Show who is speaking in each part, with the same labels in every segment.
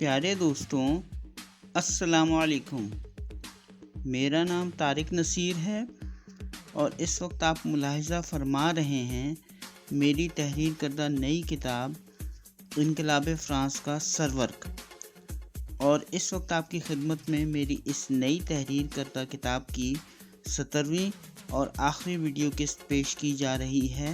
Speaker 1: پیارے دوستوں، السلام علیکم۔ میرا نام طارق نصیر ہے اور اس وقت آپ ملاحظہ فرما رہے ہیں میری تحریر کردہ نئی کتاب انقلاب فرانس کا سرورق، اور اس وقت آپ کی خدمت میں میری اس نئی تحریر کردہ کتاب کی 17ویں اور آخری ویڈیو قسط پیش کی جا رہی ہے،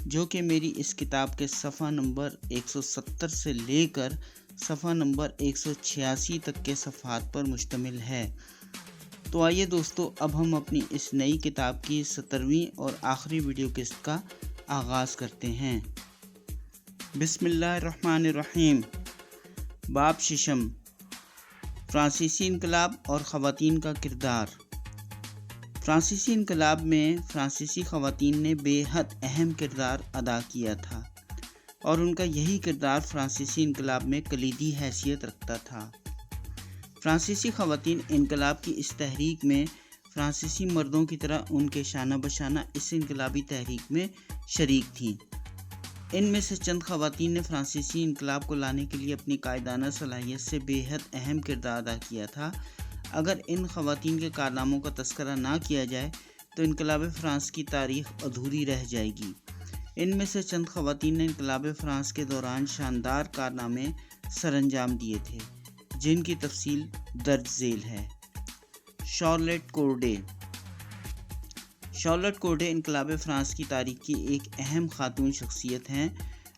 Speaker 1: جو کہ میری اس کتاب کے صفحہ نمبر 170 سے لے کر صفحہ نمبر 186 تک کے صفحات پر مشتمل ہے۔ تو آئیے دوستو، اب ہم اپنی اس نئی کتاب کی 17ویں اور آخری ویڈیو قسط کا آغاز کرتے ہیں۔ بسم اللہ الرحمن الرحیم۔ باب ششم، فرانسیسی انقلاب اور خواتین کا کردار۔ فرانسیسی انقلاب میں فرانسیسی خواتین نے بے حد اہم کردار ادا کیا تھا، اور ان کا یہی کردار فرانسیسی انقلاب میں کلیدی حیثیت رکھتا تھا۔ فرانسیسی خواتین انقلاب کی اس تحریک میں فرانسیسی مردوں کی طرح ان کے شانہ بشانہ اس انقلابی تحریک میں شریک تھیں۔ ان میں سے چند خواتین نے فرانسیسی انقلاب کو لانے کے لیے اپنی قائدانہ صلاحیت سے بے حد اہم کردار ادا کیا تھا۔ اگر ان خواتین کے کارناموں کا تذکرہ نہ کیا جائے تو انقلاب فرانس کی تاریخ ادھوری رہ جائے گی۔ ان میں سے چند خواتین نے انقلاب فرانس کے دوران شاندار کارنامے سر انجام دیے تھے، جن کی تفصیل درج ذیل ہے۔ شارلٹ کورڈے۔ شارلٹ کورڈے انقلاب فرانس کی تاریخ کی ایک اہم خاتون شخصیت ہیں۔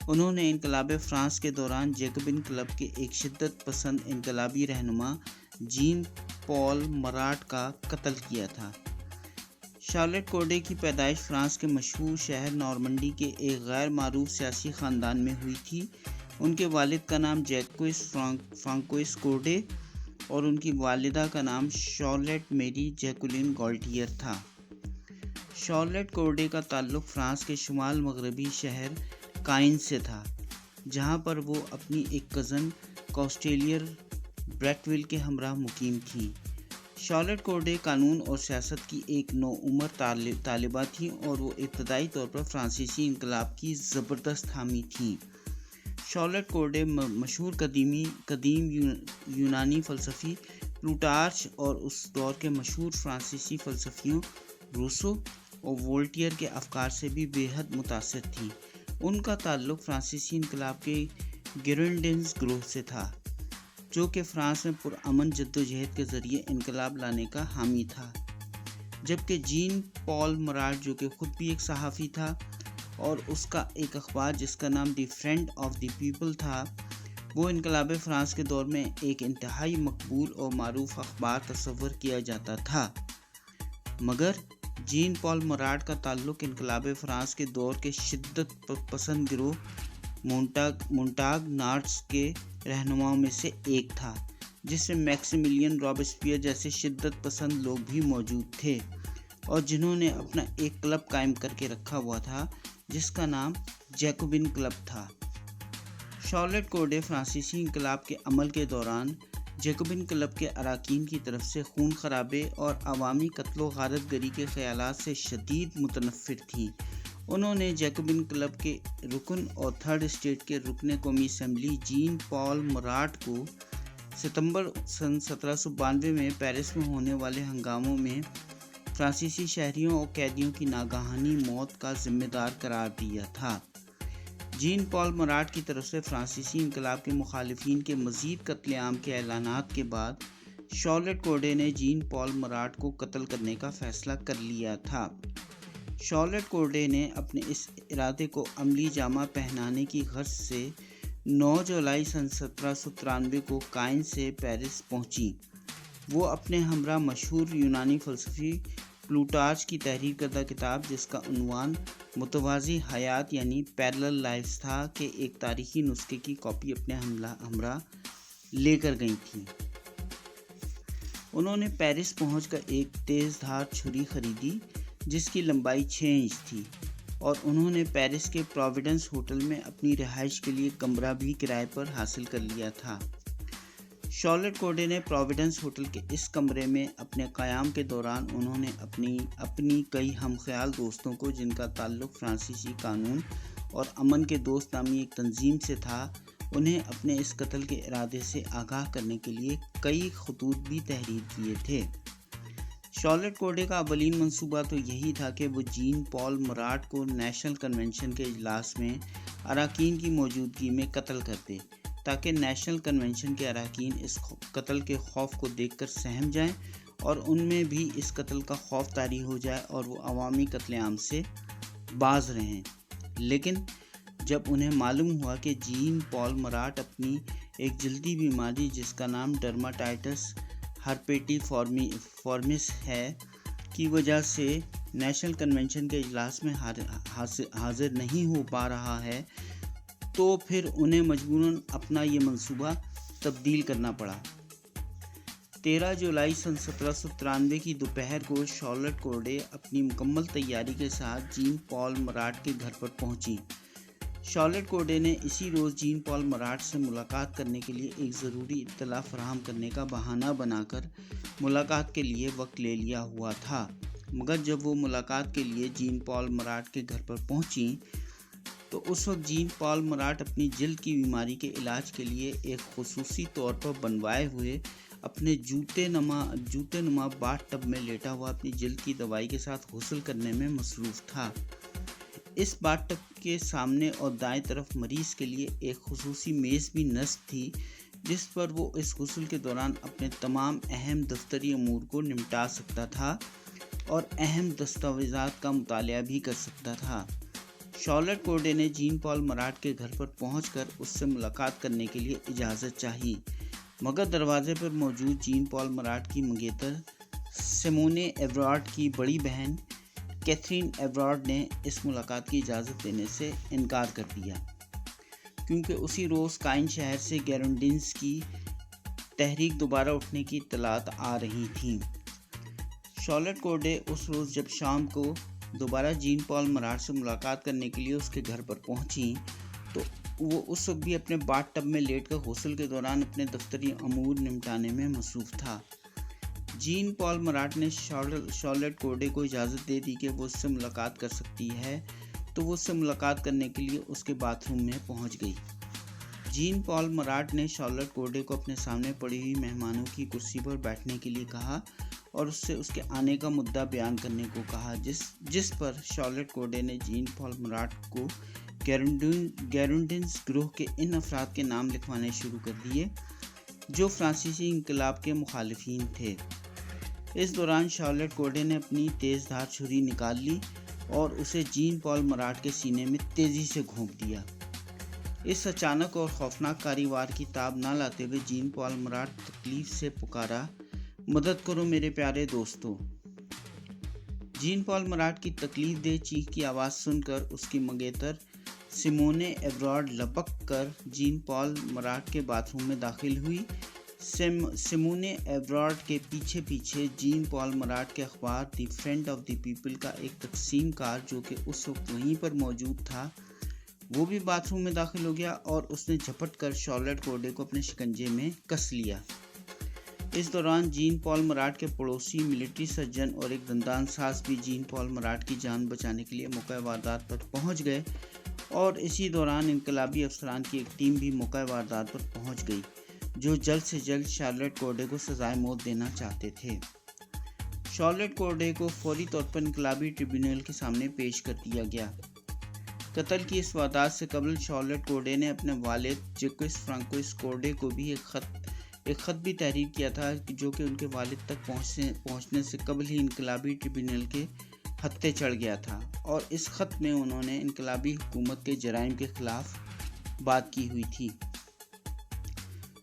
Speaker 1: انہوں نے انقلاب فرانس کے دوران جیکوبن کلب کے ایک شدت پسند انقلابی رہنما جین پال مراٹ کا قتل کیا تھا۔ شارلٹ کورڈے کی پیدائش فرانس کے مشہور شہر نارمنڈی کے ایک غیر معروف سیاسی خاندان میں ہوئی تھی۔ ان کے والد کا نام جیکوس فرانکوئس کورڈے اور ان کی والدہ کا نام شارلٹ میری جیکولین گالٹیئر تھا۔ شارلٹ کورڈے کا تعلق فرانس کے شمال مغربی شہر کائن سے تھا، جہاں پر وہ اپنی ایک کزن کاسٹیلیئر بریٹویل کے ہمراہ مقیم تھیں۔ شارلٹ کورڈے قانون اور سیاست کی ایک نوعمر طالبہ تھیں اور وہ ابتدائی طور پر فرانسیسی انقلاب کی زبردست حامی تھیں۔ شارلٹ کورڈے مشہور قدیم یونانی فلسفی پلوٹارچ اور اس دور کے مشہور فرانسیسی فلسفیوں روسو اور وولٹیئر کے افکار سے بھی بے حد متاثر تھیں۔ ان کا تعلق فرانسیسی انقلاب کے گرینڈنز گروہ سے تھا، جو کہ فرانس میں پرامن جدوجہد کے ذریعے انقلاب لانے کا حامی تھا، جبکہ جین پال مراٹ، جو کہ خود بھی ایک صحافی تھا اور اس کا ایک اخبار جس کا نام دی فرینڈ آف دی پیپل تھا، وہ انقلاب فرانس کے دور میں ایک انتہائی مقبول اور معروف اخبار تصور کیا جاتا تھا۔ مگر جین پال مراٹ کا تعلق انقلاب فرانس کے دور کے شدت پسند گروہ مونٹاگ نارڈس کے رہنماؤں میں سے ایک تھا، جس میں میکسیملین رابسپیئر جیسے شدت پسند لوگ بھی موجود تھے، اور جنہوں نے اپنا ایک کلب قائم کر کے رکھا ہوا تھا جس کا نام جیکوبن کلب تھا۔ شارلٹ کورڈے فرانسیسی انقلاب کے عمل کے دوران جیکوبن کلب کے اراکین کی طرف سے خون خرابے اور عوامی قتل و غارت گری کے خیالات سے شدید متنفر تھیں۔ انہوں نے جیکوبن کلب کے رکن اور تھرڈ اسٹیٹ کے رکن قومی اسمبلی جین پال مراٹ کو ستمبر سن 1792 میں پیرس میں ہونے والے ہنگاموں میں فرانسیسی شہریوں اور قیدیوں کی ناگہانی موت کا ذمہ دار قرار دیا تھا۔ جین پال مراٹ کی طرف سے فرانسیسی انقلاب کے مخالفین کے مزید قتل عام کے اعلانات کے بعد شارلٹ کورڈے نے جین پال مراٹ کو قتل کرنے کا فیصلہ کر لیا تھا۔ شارلٹ کورڈے نے اپنے اس ارادے کو عملی جامہ پہنانے کی غرض سے 9 جولائی سن 1793 کو کائن سے پیرس پہنچی۔ وہ اپنے ہمراہ مشہور یونانی فلسفی پلوٹارچ کی تحریر کردہ کتاب، جس کا عنوان متوازی حیات یعنی پیرلل لائفز تھا، کے ایک تاریخی نسخے کی کاپی اپنے ہمراہ لے کر گئی تھیں۔ انہوں نے پیرس پہنچ کر ایک تیز دھار چھری خریدی جس کی لمبائی 6 انچ تھی، اور انہوں نے پیرس کے پروویڈنس ہوٹل میں اپنی رہائش کے لیے کمرہ بھی کرائے پر حاصل کر لیا تھا۔ شارلٹ کورڈے نے پروویڈنس ہوٹل کے اس کمرے میں اپنے قیام کے دوران انہوں نے اپنی کئی ہم خیال دوستوں کو، جن کا تعلق فرانسیسی قانون اور امن کے دوست نامی ایک تنظیم سے تھا، انہیں اپنے اس قتل کے ارادے سے آگاہ کرنے کے لیے کئی خطوط بھی تحریر کیے تھے۔ شارلٹ کوڈے کا اولین منصوبہ تو یہی تھا کہ وہ جین پال مراٹ کو نیشنل کنونشن کے اجلاس میں اراکین کی موجودگی میں قتل کرتے، تاکہ نیشنل کنونشن کے اراکین اس قتل کے خوف کو دیکھ کر سہم جائیں اور ان میں بھی اس قتل کا خوف طاری ہو جائے اور وہ عوامی قتل عام سے باز رہیں۔ لیکن جب انہیں معلوم ہوا کہ جین پال مراٹ اپنی ایک جلدی بیماری جس کا نام ڈرماٹائٹس ہرپیٹی فارمس ہے کی وجہ سے نیشنل کنونشن کے اجلاس میں حاضر نہیں ہو پا رہا ہے، تو پھر انہیں مجبوراً اپنا یہ منصوبہ تبدیل کرنا پڑا۔ 13 جولائی سن 1793 کی دوپہر کو شارلٹ کوڈے اپنی مکمل تیاری کے ساتھ جین پال مراٹ کے گھر پر پہنچی۔ شارلٹ کوڈے نے اسی روز جین پال مراٹ سے ملاقات کرنے کے لیے ایک ضروری اطلاع فراہم کرنے کا بہانہ بنا کر ملاقات کے لیے وقت لے لیا ہوا تھا، مگر جب وہ ملاقات کے لیے جین پال مراٹ کے گھر پر پہنچی تو اس وقت جین پال مراٹ اپنی جلد کی بیماری کے علاج کے لیے ایک خصوصی طور پر بنوائے ہوئے اپنے جوتے نما باتھ ٹب میں لیٹا ہوا اپنی جلد کی دوائی کے ساتھ غسل کرنے میں مصروف تھا۔ اس باتھ ٹب کے سامنے اور دائیں طرف مریض کے لیے ایک خصوصی میز بھی نصب تھی، جس پر وہ اس غسل کے دوران اپنے تمام اہم دفتری امور کو نمٹا سکتا تھا اور اہم دستاویزات کا مطالعہ بھی کر سکتا تھا۔ شارلٹ کوڈے نے جین پال مراٹ کے گھر پر پہنچ کر اس سے ملاقات کرنے کے لیے اجازت چاہی، مگر دروازے پر موجود جین پال مراٹ کی منگیتر سیمونے ایورارڈ کی بڑی بہن کیتھرین ایورارڈ نے اس ملاقات کی اجازت دینے سے انکار کر دیا، کیونکہ اسی روز کائن شہر سے گیرونڈنس کی تحریک دوبارہ اٹھنے کی اطلاعات آ رہی تھیں۔ شارلٹ کوڈے اس روز جب شام کو دوبارہ جین پال مراٹ سے ملاقات کرنے کے لیے اس کے گھر پر پہنچی تو وہ اس وقت بھی اپنے باتھ ٹب میں لیٹ کر غسل کے دوران اپنے دفتری امور نمٹانے میں مصروف تھا۔ جین پال مراٹ نے شارلٹ کوڈے کو اجازت دے دی کہ وہ اس سے ملاقات کر سکتی ہے، تو وہ اس سے ملاقات کرنے کے لیے اس کے باتھ روم میں پہنچ گئی۔ جین پال مراٹ نے شارلٹ کوڈے کو اپنے سامنے پڑی ہوئی مہمانوں کی کرسی پر بیٹھنے کے لیے کہا اور اس سے اس کے آنے کا مدعا بیان کرنے کو کہا، جس پر شارلٹ کوڈے نے جین پال مراٹ کو گیرونڈنس گروہ کے ان افراد کے نام لکھوانے شروع کر دیے جو فرانسیسی انقلاب کے مخالفین تھے۔ اس دوران شارلٹ کوڈے نے اپنی تیز دھار چھری نکال لی اور اسے جین پال مراٹ کے سینے میں تیزی سے گھونپ دیا۔ اس اچانک اور خوفناک کاروار کی تاب نہ لاتے ہوئے جین پال مراٹ تکلیف سے پکارا، مدد کرو میرے پیارے دوستو۔ جین پال مراٹ کی تکلیف دہ چیخ کی آواز سن کر اس کی منگیتر سیمونے ایورارڈ لپک کر جین پال مراٹ کے باتھ روم میں داخل ہوئی۔ سیمونے ایورارڈ کے پیچھے پیچھے جین پال مراٹ کے اخبار دی فرینڈ آف دی پیپل کا ایک تقسیم کار جو کہ اس وقت وہیں پر موجود تھا، وہ بھی باتھ روم میں داخل ہو گیا اور اس نے جھپٹ کر شارلٹ کوڈے کو اپنے شکنجے میں کس لیا۔ اس دوران جین پال مراٹ کے پڑوسی ملٹری سرجن اور ایک دندان ساز بھی جین پال مراٹ کی جان بچانے کے لیے موقع واردات پر پہنچ گئے اور اسی دوران انقلابی افسران کی ایک ٹیم بھی موقع واردات پر پہنچ گئی جو جلد سے جلد شارلٹ کوڈے کو سزائے موت دینا چاہتے تھے۔ شارلٹ کوڈے کو فوری طور پر انقلابی ٹریبیونل کے سامنے پیش کر دیا گیا۔ قتل کی اس واردات سے قبل شارلٹ کوڈے نے اپنے والد جیکوس فرانکوئس کوڈے کو بھی ایک خط بھی تحریر کیا تھا جو کہ ان کے والد تک پہنچنے سے قبل ہی انقلابی ٹریبیونل کے ہتھے چڑھ گیا تھا، اور اس خط میں انہوں نے انقلابی حکومت کے جرائم کے خلاف بات کی ہوئی تھی۔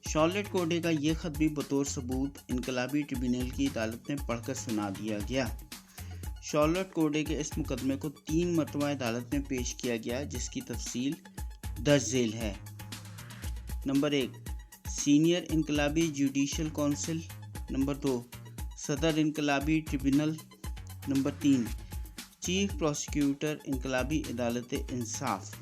Speaker 1: شارلٹ کوڈے کا یہ خط بھی بطور ثبوت انقلابی ٹریبیونل کی عدالت میں پڑھ کر سنا دیا گیا۔ شارلٹ کوڈے کے اس مقدمے کو 3 مرتبہ عدالت میں پیش کیا گیا، جس کی تفصیل درج ذیل ہے۔ نمبر 1 سینئر انقلابی جوڈیشل کونسل، نمبر 2 صدر انقلابی ٹریبیونل، نمبر 3 چیف پروسیکیوٹر انقلابی عدالت انصاف۔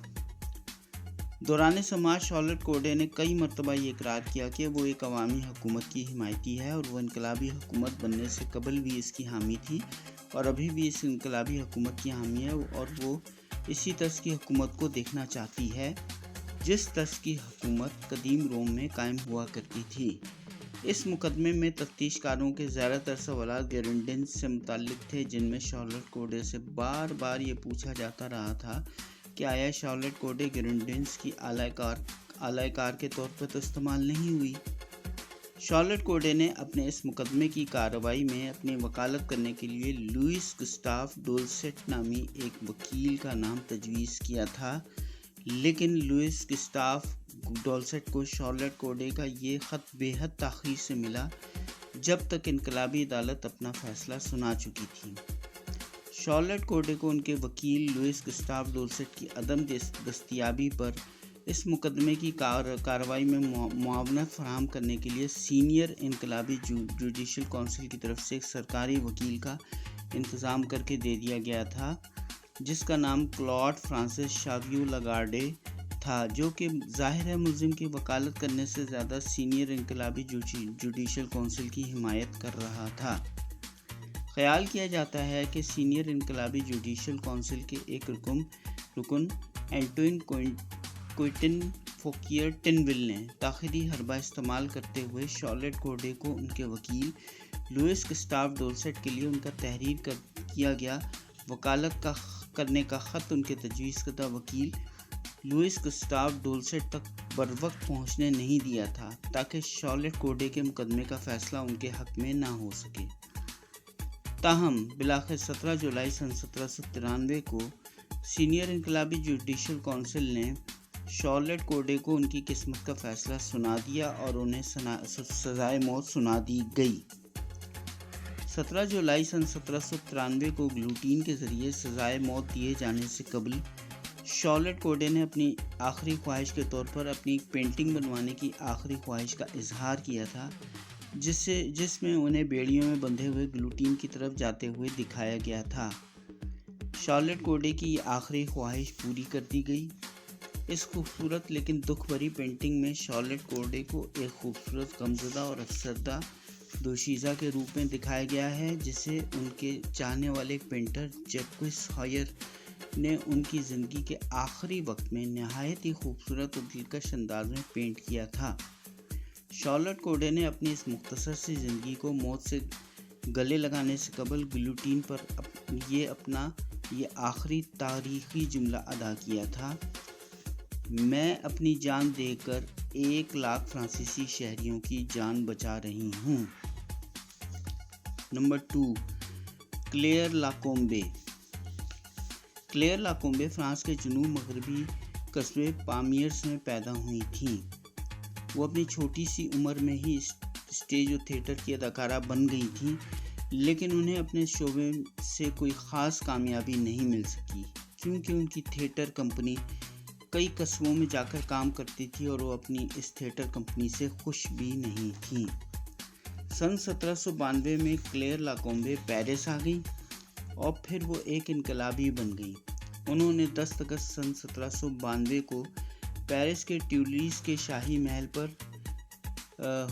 Speaker 1: دوران سماعت شارلٹ کوڈے نے کئی مرتبہ یہ اقرار کیا کہ وہ ایک عوامی حکومت کی حمایتی ہے اور وہ انقلابی حکومت بننے سے قبل بھی اس کی حامی تھی اور ابھی بھی اس انقلابی حکومت کی حامی ہے اور وہ اسی طرز کی حکومت کو دیکھنا چاہتی ہے جس طرز کی حکومت قدیم روم میں قائم ہوا کرتی تھی۔ اس مقدمے میں تفتیش کاروں کے زیادہ تر سوالات گیرنڈینز سے متعلق تھے، جن میں شارلٹ کوڈے سے بار بار یہ پوچھا جاتا رہا تھا کہ آیا شارلٹ کوڈے گیرنڈینز کی اعلی کار کے طور پر تو استعمال نہیں ہوئی۔ شارلٹ کوڈے نے اپنے اس مقدمے کی کارروائی میں اپنی وکالت کرنے کے لیے لوئس گسٹاف ڈولسٹ نامی ایک وکیل کا نام تجویز کیا تھا، لیکن لوئس گسٹاف ڈولسٹ کو شارلٹ کوڈے کا یہ خط بے حد تاخیر سے ملا، جب تک انقلابی عدالت اپنا فیصلہ سنا چکی تھی۔ شارلٹ کوڈے کو ان کے وکیل لوئس گسٹاف ڈولسٹ کی عدم دستیابی پر اس مقدمے کی کارروائی میں معاونت فراہم کرنے کے لیے سینئر انقلابی جوڈیشل کونسل کی طرف سے ایک سرکاری وکیل کا انتظام کر کے دے دیا گیا تھا، جس کا نام کلاڈ فرانسس شاویو لاگارڈے تھا، جو کہ ظاہر ہے ملزم کی وکالت کرنے سے زیادہ سینئر انقلابی جوڈیشل کونسل کی حمایت کر رہا تھا۔ خیال کیا جاتا ہے کہ سینئر انقلابی جوڈیشل کونسل کے ایک رکن اینٹوین کوئنٹن فوکیئر ٹنویل نے تاخیری حربہ استعمال کرتے ہوئے شارلٹ کوڈے کو ان کے وکیل لوئس گسٹاف ڈولسٹ کے لیے ان کا تحریر کیا گیا وکالت کرنے کا خط ان کے تجویز کردہ وکیل لوئس گسٹاف ڈولسٹ تک بروقت پہنچنے نہیں دیا تھا، تاکہ شارلٹ کوڈے کے مقدمے کا فیصلہ ان کے حق میں نہ ہو سکے۔ تاہم بالآخر 17 جولائی سن 1793 کو سینئر انقلابی جوڈیشل کونسل نے شارلٹ کوڈے کو ان کی قسمت کا فیصلہ سنا دیا اور انہیں سزائے موت سنا دی گئی۔ 17 جولائی سن 1793 کو گلوٹین کے ذریعے سزائے موت دیے جانے سے قبل شارلٹ کوڈے نے اپنی آخری خواہش کے طور پر اپنی ایک پینٹنگ بنوانے کی آخری خواہش کا اظہار کیا تھا، جس میں انہیں بیڑیوں میں بندھے ہوئے گلوٹین کی طرف جاتے ہوئے دکھایا گیا تھا۔ شارلٹ کوڈے کی یہ آخری خواہش پوری کر دی گئی۔ اس خوبصورت لیکن دکھ بھری پینٹنگ میں شارلٹ کوڈے کو ایک خوبصورت غمزدہ اور افسردہ دوشیزہ کے روپ میں دکھایا گیا ہے، جسے ان کے چاہنے والے ایک پینٹر جیکوس ہائر نے ان کی زندگی کے آخری وقت میں نہایت ہی خوبصورت اور دلکش انداز میں پینٹ کیا تھا۔ شارلٹ کوڈے نے اپنی اس مختصر سی زندگی کو موت سے گلے لگانے سے قبل گلوٹین پر اپنا آخری تاریخی جملہ ادا کیا تھا: میں اپنی جان دے کر 1,00,000 فرانسیسی شہریوں کی جان بچا رہی ہوں۔ Number 2، Claire Lacombe. Claire Lacombe France کے جنوب مغربی قصبے پامیرس میں پیدا ہوئی تھیں۔ وہ اپنی چھوٹی سی عمر میں ہی اسٹیج اور تھیٹر کی اداکارہ بن گئی تھیں، لیکن انہیں اپنے شعبے سے کوئی خاص کامیابی نہیں مل سکی، کیونکہ ان کی تھیٹر کمپنی کئی قصبوں میں جا کر کام کرتی تھی اور وہ اپنی اس تھیٹر کمپنی سے خوش بھی نہیں تھیں۔ سن 1792 میں کلیئر لاکومبے پیرس آ گئی اور پھر وہ ایک انقلابی بن گئی۔ انہوں نے 10 اگست سن 1792 کو پیرس کے ٹیولیس کے شاہی محل پر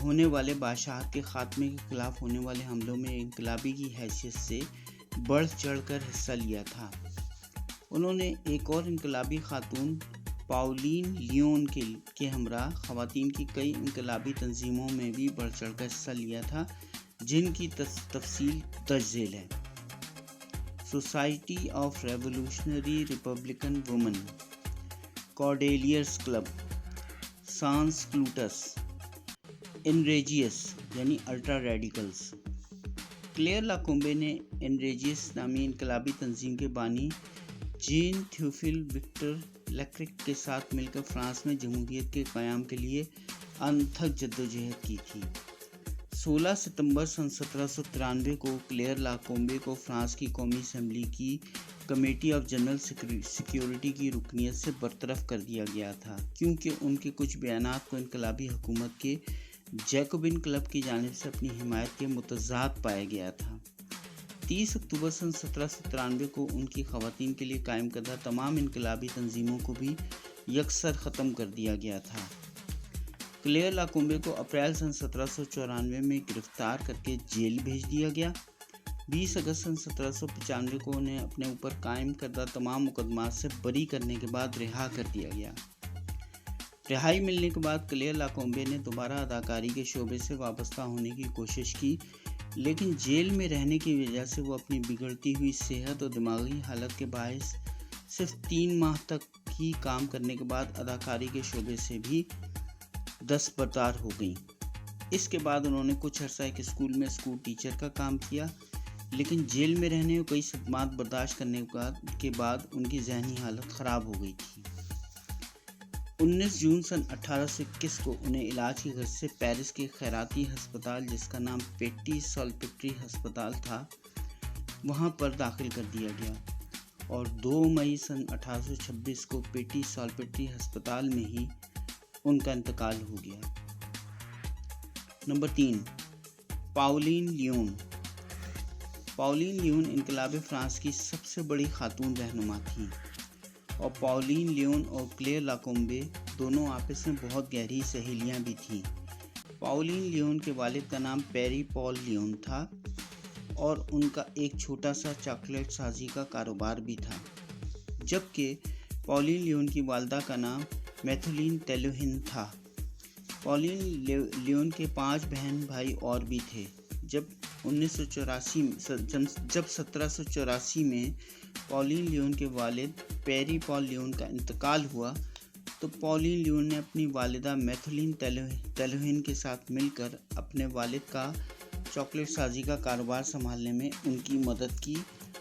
Speaker 1: ہونے والے بادشاہت کے خاتمے کے خلاف ہونے والے حملوں میں انقلابی کی حیثیت سے بڑھ چڑھ کر حصہ لیا تھا۔ انہوں نے ایک اور انقلابی خاتون پاولین لیون کے ہمراہ خواتین کی کئی انقلابی تنظیموں میں بھی بڑھ چڑھ کر حصہ لیا تھا، جن کی تفصیل درج ذیل ہے: society of revolutionary republican women, Cordeliers club, sans culottes, انریجیس یعنی الٹرا ریڈیکلز۔ کلیئر لاکومبے نے انریجیس نامی انقلابی تنظیم کے بانی جین تھیوفل وکٹر لیکرک کے ساتھ مل کر فرانس میں جمہوریت کے قیام کے لیے انتھک جدوجہد کی تھی۔ 16 ستمبر سن 1793 کو کلیئر لاکومبے کو فرانس کی قومی اسمبلی کی کمیٹی آف جنرل سیکیورٹی کی رکنیت سے برطرف کر دیا گیا تھا، کیونکہ ان کے کچھ بیانات کو انقلابی حکومت کے جیکوبن کلب کی جانب سے اپنی حمایت کے متضاد پایا گیا تھا۔ 30 اکتوبر سن 1793 کو ان کی خواتین کے لیے قائم کردہ تمام انقلابی تنظیموں کو بھی یکسر ختم کر دیا گیا تھا۔ کلیئر لاکومبے کو اپریل سن 1794 میں گرفتار کر کے جیل بھیج دیا گیا۔ 20 اگست سن 1795 کو انہیں اپنے اوپر قائم کردہ تمام مقدمات سے بری کرنے کے بعد رہا کر دیا گیا۔ رہائی ملنے کے بعد کلیئر لاکومبے نے دوبارہ اداکاری کے شعبے سے وابستہ ہونے کی کوشش کی، لیکن جیل میں رہنے کی وجہ سے وہ اپنی بگڑتی ہوئی صحت اور دماغی حالت کے باعث صرف 3 ماہ تک ہی کام کرنے کے بعد اداکاری کے شعبے سے بھی دستبردار ہو گئیں۔ اس کے بعد انہوں نے کچھ عرصہ ایک اسکول میں اسکول ٹیچر کا کام کیا، لیکن جیل میں رہنے اور کئی صدمات برداشت کرنے کے بعد ان کی ذہنی حالت خراب ہو گئی تھی۔ 19 جون سن 1821 کو انہیں علاج کی غرض سے پیرس کے خیراتی ہسپتال، جس کا نام پیٹی سالپیٹری ہسپتال تھا، وہاں پر داخل کر دیا گیا اور 2 مئی سن 1826 کو پیٹی سالپیٹری ہسپتال میں ہی ان کا انتقال ہو گیا۔ Number 3، Pauline Léon. Pauline Léon انقلاب فرانس کی سب سے بڑی خاتون رہنما تھیں، اور پاولین لیون اور کلیئر لاکومبے دونوں آپس میں بہت گہری سہیلیاں بھی تھیں۔ پاولین لیون کے والد کا نام پیری پال لیون تھا اور ان کا ایک چھوٹا سا چاکلیٹ سازی کا کاروبار بھی تھا، جبکہ پاولین لیون کی والدہ کا نام میتھولین ٹیلوہن تھا۔ پاولین لیون کے 5 بہن بھائی اور بھی تھے۔ جب 1784 میں پاولین لیون کے والد پیری پال لیون کا انتقال ہوا تو پاولین لیون نے اپنی والدہ میتھولین ٹیلوہن کے ساتھ مل کر اپنے والد کا چاکلیٹ سازی کا کاروبار سنبھالنے میں ان کی مدد کی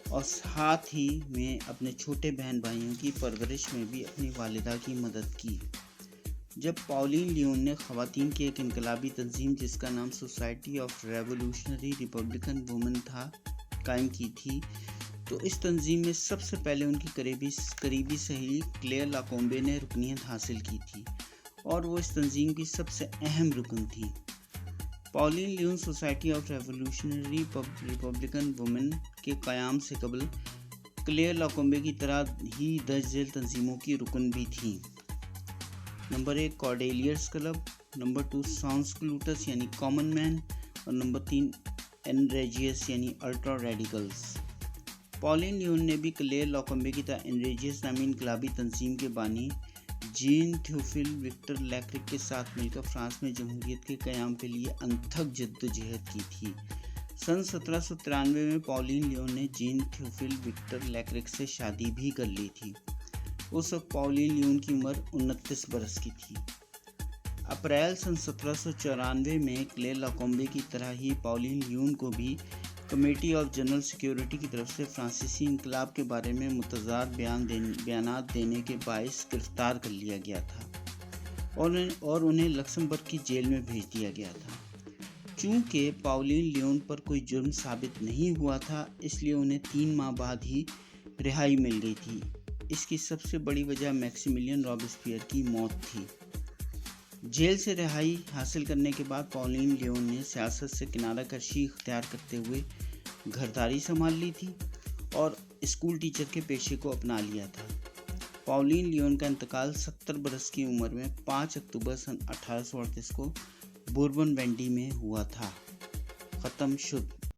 Speaker 1: اور ساتھ ہی میں اپنے چھوٹے بہن بھائیوں کی پرورش میں بھی اپنی والدہ کی مدد کی۔ جب پاولین لیون نے خواتین کی ایک انقلابی تنظیم جس کا نام society of revolutionary republican women تھا قائم کی تھی، تو اس تنظیم میں سب سے پہلے ان کی قریبی سہیلی کلیئر لاکومبے نے رکنیت حاصل کی تھی اور وہ اس تنظیم کی سب سے اہم رکن تھی۔ Pauline Léon society of revolutionary republican women کے قیام سے قبل کلیئر لاکومبے کی طرح ہی درج ذیل تنظیموں کی رکن بھی تھیں۔ Number 1، Cordeliers club. Number 2، sansculottes یعنی کامن مین، اور نمبر 3، انریجیس یعنی الٹرا ریڈیکلز۔ پاولین لیون نے بھی کلیئر لاکومبے کی طرح انریجیس نامی انقلابی تنظیم کے بانی جین تھیوفل وکٹر لیکرک کے ساتھ مل کر فرانس میں جمہوریت کے قیام کے لیے انتھک جدوجہد کی تھی۔ سن 1793 میں پاولین لیون نے جین تھیوفل وکٹر لیکرک سے شادی بھی کر لی تھی۔ اس وقت پاولین لیون کی عمر 29 برس کی تھی۔ اپریل سن 1794 میں کلیئر لاکومبے کی طرح ہی پاولین لیون کو بھی کمیٹی آف جنرل سیکیورٹی کی طرف سے فرانسیسی انقلاب کے بارے میں متضاد بیانات دینے کے باعث گرفتار کر لیا گیا تھا اور انہیں لکسمبرگ کی جیل میں بھیج دیا گیا تھا۔ چونکہ پاولین لیون پر کوئی جرم ثابت نہیں ہوا تھا، اس لیے انہیں 3 ماہ بعد ہی رہائی مل گئی تھی۔ اس کی سب سے بڑی وجہ میکسیملین رابسپیئر کی موت تھی۔ جیل سے رہائی حاصل کرنے کے بعد پاولین لیون نے سیاست سے کنارہ کشی اختیار کرتے ہوئے گھرداری سنبھال لی تھی اور اسکول ٹیچر کے پیشے کو اپنا لیا تھا۔ پاولین لیون کا انتقال 70 برس کی عمر میں 5 اکتوبر سن 1838 کو بوربن وینڈی میں ہوا تھا۔ ختم شد۔